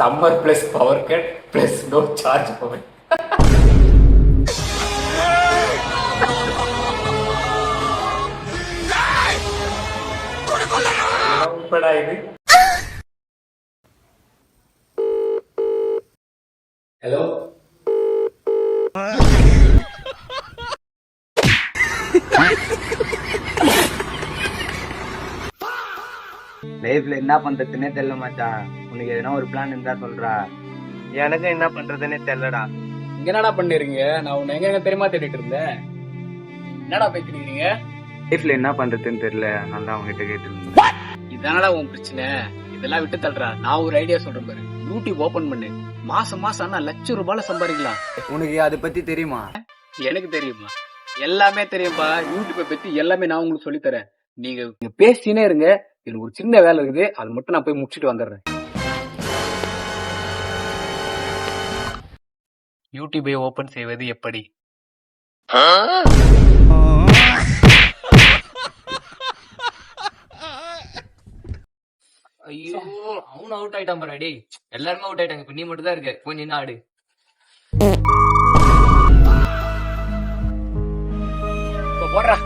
Summer plus power cut plus no charge point. படா இது. Hello லைஃப்ல என்ன பண்றதுன்னே தெரியல மச்சான். உனக்கு எதனா ஒரு பிளான் இருந்தா சொல்றா. எனக்கு என்ன பண்றதுன்னே தெரியலடா. இங்க என்னடா பண்ணிருக்கீங்க? நான் உன்னை எங்க தெரியுமா தேடிட்டு இருந்தேன். என்னடா பேசிக்கிறீங்க? லைஃப்ல என்ன பண்றதுன்னு தெரியல, நான் தான் உங்ககிட்ட கேட்டு. இதானடா உன் பிரச்சனை. இதெல்லாம் விட்டு தள்ளுறா. நான் ஒரு ஐடியா சொல்றேன் பாரு. யூடியூப் ஓபன் பண்ணு. மாசம் ஆனா ₹1,00,000 சம்பாதிக்கலாம். உனக்கு அதை பத்தி தெரியுமா? எனக்கு தெரியுமா? எல்லாமே தெரியும்பா. யூடியூப்பை பத்தி எல்லாமே நான் உங்களுக்கு சொல்லி தரேன். நீங்க பேசினே இருங்க. எனக்கு ஒரு சின்ன வேலை இருக்குது, அது மட்டும் நான் போய் முடிச்சுட்டு வந்துடுறேன். யூடியூபை ஓபன் செய்வது எப்படி? ஐயோ, அவனும் அவுட் ஆயிட்டான் பாரு. டேய், எல்லாருமே அவுட் ஆயிட்டாங்க. இப்ப நீ மட்டும் தான் இருக்க. போய் நின்னு ஆடு. போடுறா.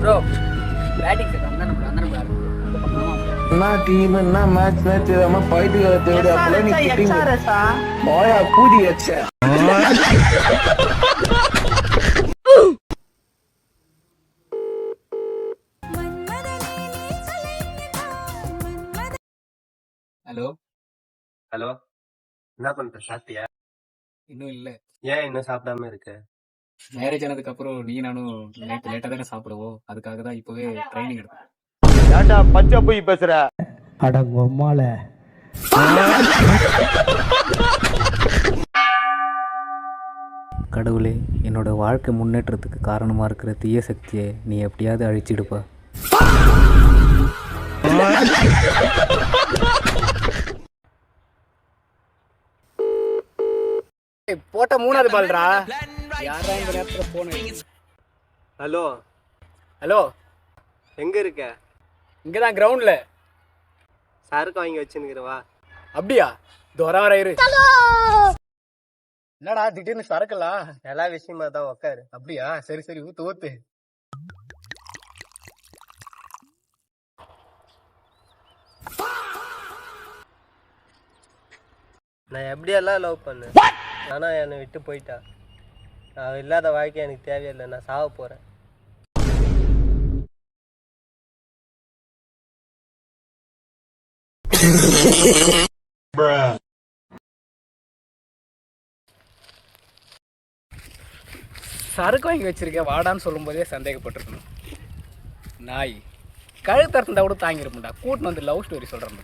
ப்ரோ, பேட்டிங் செட் வந்தா நம்ம அந்த நம்பர் நான் டீம் என்ன மேட்ச் தெரியாம போயிட்டு தேடி அப்பல நீ டீம் போயா கூதி வச்ச. ஹலோ ஹலோ, என்ன பண்ற? சாப்பிட்டியா? இன்னும் இல்ல. ஏன் இன்னும் சாப்பிடாம இருக்க? மேரேஜ் ஆனதுக்கு அப்புறம் நீ நானும் லேட்டா தானே சாப்பிடுவோம். அதுக்காக தான் இப்பவே ட்ரைனிங் எடுப்பேன். ஏன்டா பச்சை போய் பேசுற? அட உம்மால. கடவுளே, என்னோட வாழ்க்கை முன்னேற்றத்துக்கு காரணமாக இருக்கிற தீய சக்தியை நீ எப்படியாவது அழிச்சிடுப்பா. போட்ட 3வது பால்ரா. யாரா இந்த நேரத்துல போன்? ஹலோ ஹலோ, எங்க இருக்க? இங்கதான் கிரவுண்ட்ல. சரக்கு வாங்கி வச்சுருவா. அப்படியா? தோரா வர இரு. என்னடா திடீர்னு சரக்கலாம்? எல்லா விஷயமா தான் உக்காரு. அப்படியா? சரி சரி, ஊத்து ஊத்து. நான் எப்படியெல்லாம் லவ் பண்ணேன், ஆனா என்னை விட்டு போயிட்டா. அவ இல்லாத வாழ்க்கை எனக்கு தேவையில்லை. நான் சாவ போறேன். சரக்கு வாங்கி வச்சிருக்கேன் வாடான்னு சொல்லும் போதே சந்தேகப்பட்டிருக்கணும். நாய் கழுத்தறந்தா கூட தாங்கிருப்பா. கூட்டின்னு வந்து லவ் ஸ்டோரி சொல்றேன்.